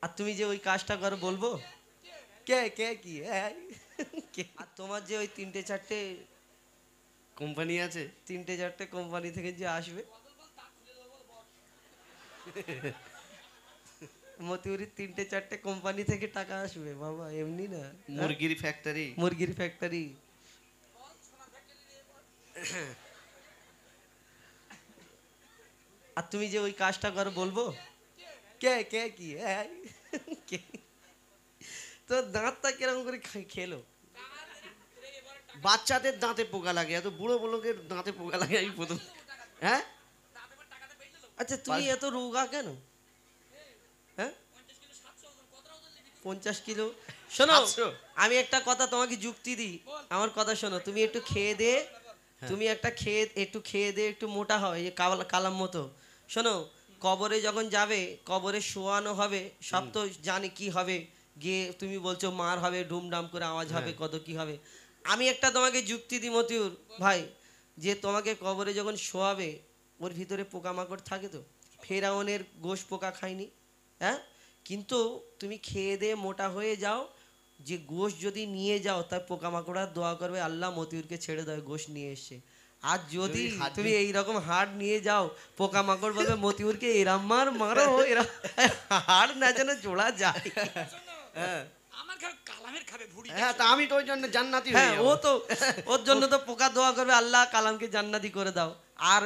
আর তুমি যে ওই কাজটা করো বলবো কে কে কি আর তোমার যে ওই তিনটে চারটে কোম্পানি আছে, তিনটে চারটে কোম্পানি থেকে যে আসবে মতিউরির তিনটে চারটে কোম্পানি থেকে টাকা আসবে বাবা, এমনি না। মুরগির ফ্যাক্টরি, মুরগির ফ্যাক্টরি। আর তুমি যে ওই কাজটা করো বলবো কে কে কি কে? তো দাঁতটা কিরকম করে খেলো? বাচ্চাদের দাঁতে পোকা লাগে, এত বুড়ো লোকের দাঁতে পোকা লাগে আমি প্রথম। হ্যাঁ, আচ্ছা তুমি এত রোগা কেন? হ্যাঁ 50 কিলো। শোনো, 700? আমি একটা কথা তোমাকে যুক্তি দিই, আমার কথা শোনো। তুমি একটু খেয়ে দে, তুমি একটু খেয়ে দে, একটু মোটা হয় এই কালাম মতো। শোনো, কবরে যখন যাবে, কবরে শোয়ানো হবে, সব তো জানি কি হবে। গিয়ে তুমি বলছো মার হবে, ডুমডাম করে আওয়াজ হবে, কত কি হবে। আমি একটা তোমাকে যুক্তি দিই মতিউর ভাই, যে তোমাকে কবরে যখন শোয়াবে, ওর ভিতরে পোকামাকড় থাকে তো। ফেরাউনের গোশ পোকা খায়নি, হ্যাঁ? কিন্তু তুমি খেয়ে দিয়ে মোটা হয়ে যাও, যে গোশ যদি নিয়ে যাও তার পোকামাকড়া দোয়া করবে আল্লাহ মতিউরকে ছেড়ে দাও, গোশ নিয়ে এসছে। আর যদি তুমি এইরকম হাড় নিয়ে যাও, পোকামাকড় বলবে মতিউরকে এরাম মারো, এরা হাড় না যেন জোড়া যায়। হ্যাঁ আমার কালামের খাবে ভুড়ি। হ্যাঁ, তা আমি তো ওই জন্য জান্নাতি হয়ে হ্যাঁ, যাবো। ও তো ওর জন্য তো পোকা দোয়া করবে আল্লাহ কালামকে জান্নাতি করে দাও। আর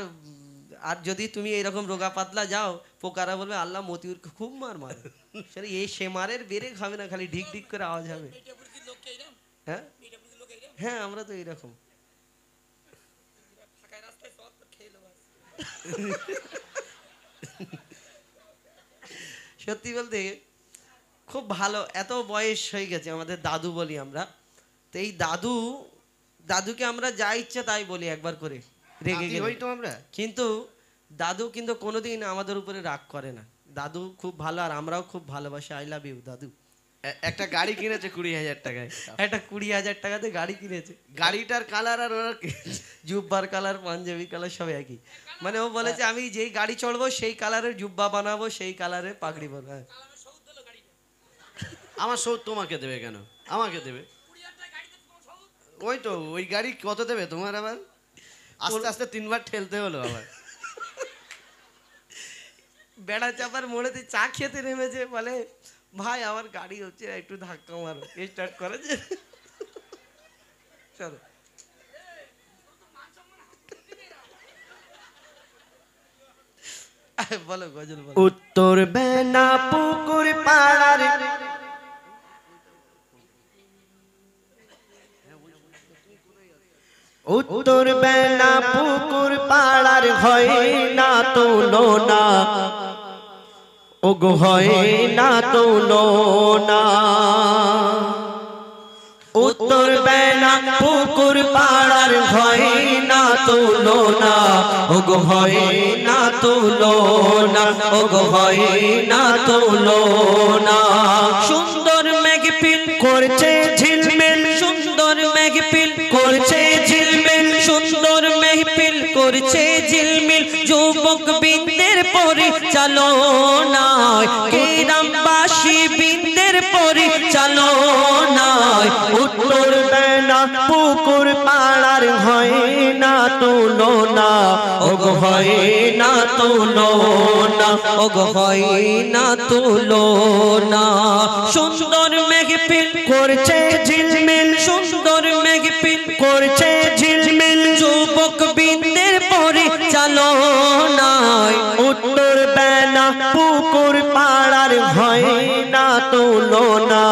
আর যদি তুমি এরকম রোগা পাতলা যাও, পোকারা বলবে আল্লাহ মতিউরকে খুব মারে। সেটা এই সে মারের বেড়ে খাবে না, খালি ঢিক ঢিক করে আওয়াজ হবে। হ্যাঁ হ্যাঁ, আমরা তো এইরকম। সত্যি বলতে খুব ভালো, এত বয়স হয়ে গেছে আমাদের, দাদু বলি আমরা। তো এই দাদুকে আমরা যা ইচ্ছা তাই বলি একবার করে, রেগে গেলে। হই তো আমরা। কিন্তু দাদু কিন্তু কোনোদিন আমাদের উপরে রাগ করে না। দাদু খুব ভালো, আর আমরাও খুব ভালোবাসি। আই লাভ ইউ দাদু। একটা গাড়ি কিনেছে 20,000 টাকায়। একটা 20,000 টাকাতে গাড়ি কিনেছে। গাড়িটার কালার আর ওর জুব্বার কালার, পাঞ্জাবি কালার সব একই। মানে ও বলেছে আমি যেই গাড়ি চড়বো সেই কালারের জুব্বা বানাবো, সেই কালারের পাগড়ি বানাবো। হ্যাঁ, আমার সৌদ তোমাকে দেবে কেন? আমাকে দেবে। ওই তো ওই গাড়ি কত দেবে তোমার? আবার আস্তে আস্তে 3বার ঠেলতে হলো আবার। বেড়া চাপার মোড়েতে চা খেতে নেমেছে, বলে ভাই আমার গাড়ি হচ্ছে, একটু ধাক্কা মারো। স্টার্ট করেছে, চলো। বলো গজল বলো। উত্তর বেনা পুকুর পাড়ার, উত্তর বেনা পুকুর পাড়ার হয় না তুলো না, ওগো হয় না তুলো না। উত্তর বেনা পুকুর পাড়ার হয় না তুলো না, ওগো হয় না তুলো না, ওগো হয় না তুলো না। সুন্দর মেঘপিল করছে ঝিলমিল, সুন্দর মেঘপিল করছে ঝিলমিল, সুন্দর মেঘপিল করছে ঝিলমিল, যুবক বৃন্দের পরিচালনায়, গ্রামবাসী বৃন্দের পরিচালনায়। উত্তর বেনা পুকুর পাড়ার হয় না তুলো না, ওগো হয় না তুলো না, ওগো হয় না তুলো না। সুন্দর মেঘপিল করছে ঝিলমিল, সুন্দর মেঘপিল করছে ঝিলমিল, যুবক বৃন্দের পরিচালনায়। উত্তর বেনা পুকুর পাড়ার হয় না তুলো না,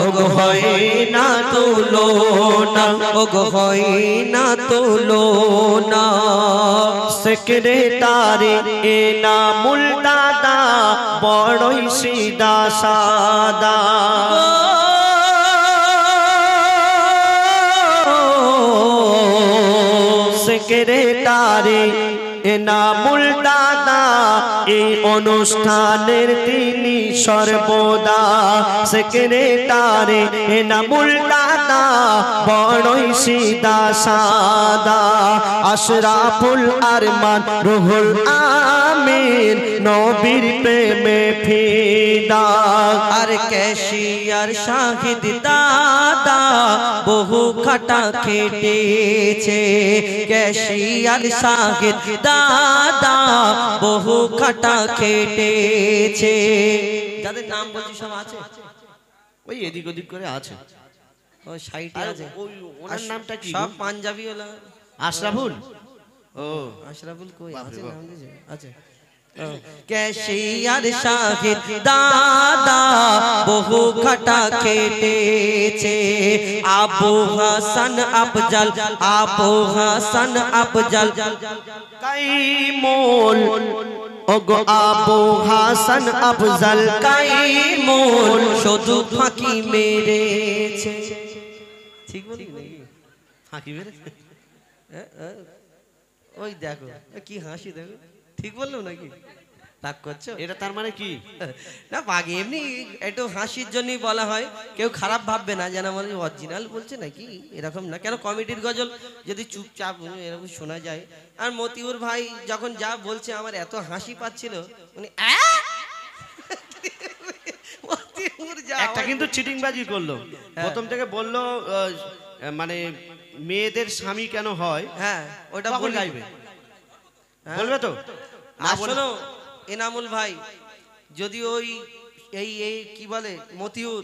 ওগো হয় না তুলো না, ওগো হয় না তুলো না। সেক্রেটারি এনামুল দাদা বড়ই সিধা সাদা, সেক্রেটারি এনামুল দাদা এই অনুষ্ঠানের তিনি সর্বদা সেক্রেটারি এনামুল দাদা বড়ই সিদা সাদা আশরাফুল আরমান রুহুল আমিন নবীর প্রেমে ফিদা আর ক্যাশিয়ার শাহিদ দাদা বহু খাটা খেটেছে ক্যাশিয়ার শাহিদ দাদা বহু খাটা খেটেছে যাদের নাম বলছি সব আছে ওই এদিক ওদিক করে আছে ও সাইটে আছে ওই ওনার নামটা কি সব পাঞ্জাবি হলো আশরাফুল ও আশরাফুল কই বাপরে আছে বাপ। নাম দিয়েছে আচ্ছা ক্যাশিয়ার শাহিদ দাদা বহু খাটা খেটেছে আবু হাসান আফজাল কাইমুল ওগো আবু হাসান আফজাল কাইমুল শুধু ফাঁকি মেরেছে ঠিক বলি নাকি ফাঁকি মেরে ওই দেখো কি হাসি দেখো ঠিক বললাম নাকি রাগ করছো এটা তার মানে কি না বাগে এমনি একটু হাসির জন্যই বলা হয় কেউ খারাপ ভাববে না যেন আমার অরিজিনাল বলছে নাকি এরকম না কেন কমিটির গজল যদি চুপচাপ এরকম শোনা যায় আর মতিউর ভাই যখন যা বলছে আমার এত হাসি পাচ্ছিল উনি মতিউর যা একটা কিন্তু চিটিংবাজি করলো প্রথম থেকে বললো মানে মেয়েদের স্বামী কেন হয় হ্যাঁ ওটা তখন বলে গাইবে বলবে তো না আর বলে শোনো এনামুল ভাই যদি ওই এই কি বলে মতিউর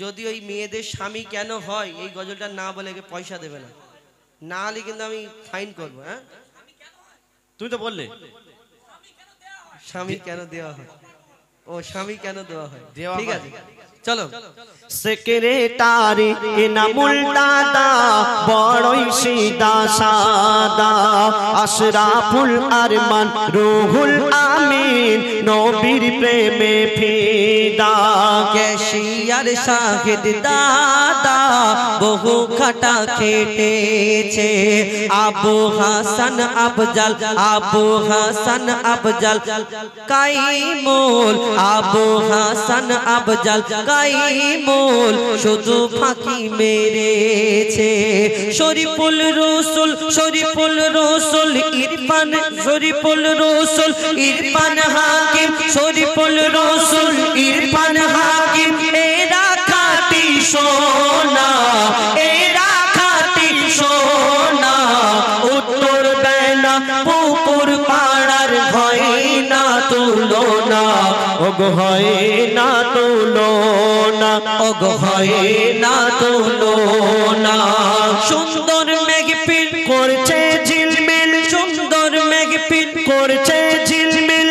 যদি ওই মেয়েদের স্বামী কেন হয় এই গজলটা না বলে একে পয়সা দেবে না না হলে কিন্তু আমি ফাইন করবো হ্যাঁ তুমি তো বললে স্বামী কেন দেওয়া হয় ও স্বামী কেন দেওয়া হয় দেওয়া ঠিক হয়। আছে চলো সেক্রেটারি এনামুল দাদা বড়ই সিদা সাদা আশরাফুল আরমান রুহুল আমিন নবীর প্রেমে ফিদা ক্যাশিয়ার শাহিদ দাদা বহু খাটা খেটেছে আবু হাসান আফজাল কাইমুল আবু হাসান আফজাল কাইমুল শুধু ফাঁকি মেরেছে শরীফুল রসুল ইরফান হাকিম এরা খাঁটি সোনা উত্তর বেলা পুকুর পাড়ার হয় না তুলনা ওগো হয় না তুলনা ওগো হয় না তুলনা সুন্দর মেঘপিল করছে ঝিলমিল করছে ঝিলমিল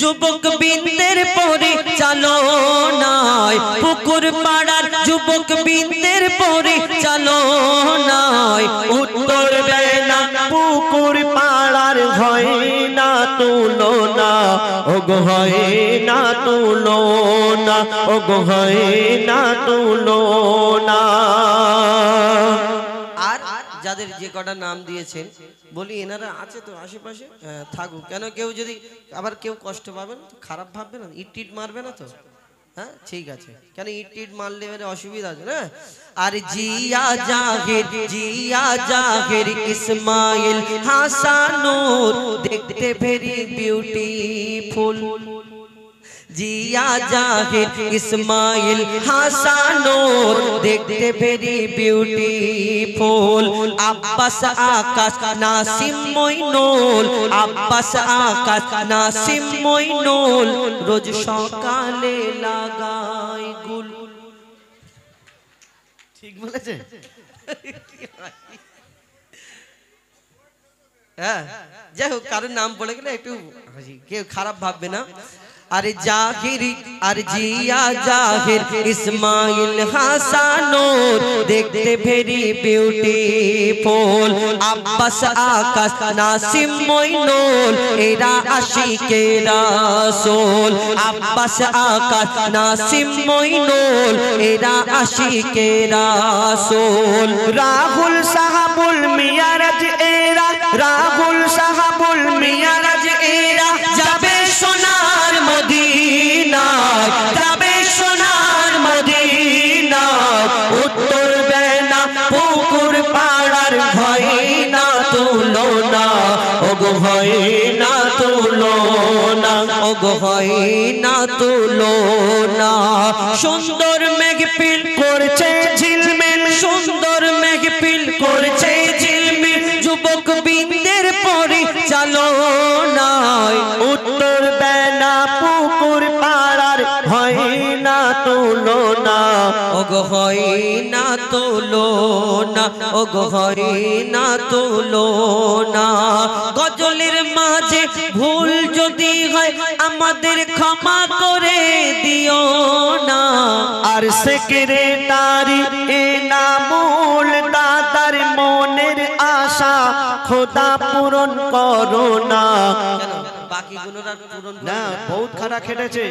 যুবক বৃন্দের পরিচালনায় পুকুর পাড়ার যুবক বৃন্দের পরিচালনায় উত্তর বেলা পুকুর পাড়ার হয় না তুলনা ওগো হয় না তুলনা ওগো হয় না তুলনা আর যাদের যে কটা নাম দিয়েছেন বলি এনারা আছে তো আশেপাশে থাকুক কেন কেউ যদি আবার কেউ কষ্ট পাবে না তো খারাপ ভাববে না ইট মারবে না তো হ্যাঁ ঠিক আছে কেন ইট মারলে মানে অসুবিধা আছে না আর জিয়া জাহির ইসমাইল হাসানুর দেখতে ভেরি বিউটিফুল জিয়া জাহির ইসমাইল হাসানুর দেখতে ভেরি বিউটিফুল আব্বাস আকাশ নাসিম মইনুল রোজ সকালে লাগায় গুল ঠিক বলেছে হ্যাঁ যাই হোক কারোর নাম বলে গেলে একটু কেউ খারাপ ভাববে না अरे जिया जाहिर इस्माइल हासानूर देखते भेरी ब्यूटीफुल अब्बास आकाश नासिम मोइनुल एरा आशिके रासूल अब्बास आकाश नासिम मोइनुल एरा आशिके रासूल राहुल साहबुल मियाराज एरा राहुल साहबुल मियाराज एरा जाबे সোনার মদিনা, যাবে সোনার মদিনা, উত্তর বেনা পুকুর পাড়ার হয় না তুলনা, ওগো হয় না তুলনা, ওগো হয় না তুলনা। সুন্দর মেঘপিল করছে ঝিলমিল, সুন্দর মেঘপিল করছে ঝিলমিল, যুবক বৃন্দের পরিচালনায়, উত্তর বেনা পুকুর পাড়ার হয় না তুলনা, ওগো হয় না তুলনা, ওগো হয় না তুলনা। গজলের মাঝে ভুল যদি হয় আমাদের ক্ষমা করে দিও না, আর সেক্রেটারি এনামুল দাদার মনের আশা খোদা পূরণ করো না। বাকি গুলোর আর পূরণ না, বহুত খারাপ খেটেছে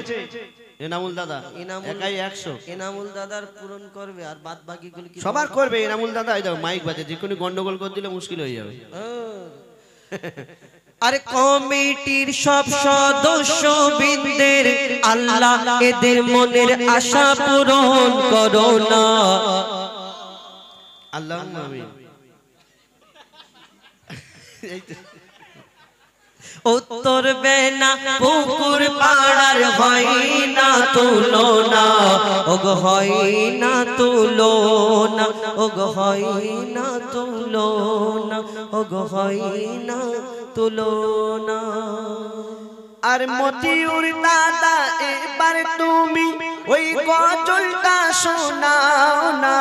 এনামুল দাদা, একাই 100। এনামুল দাদার পূরণ করবে আর বাদ বাকি গুলো কি সবার করবে এনামুল দাদা। এই দেখো মাইক বাজে, যে কোনো গন্ডগোল করে দিলে মুশকিল হয়ে যাবে। আরে কমিটির সব সদস্য বৃন্দের আল্লাহ এদের মনের আশা পূরণ করো না। আল্লাহুম্মা আমিন। উত্তর বেনা পুকুর পাড়ার হয় না তুলনা, ওগো হয় না তুলনা, ওগো হয় না তুলনা, ওগো হয় না তুলনা। আর মতিউর দাদা এবার তুমি ওই গজলটা শোনাও না।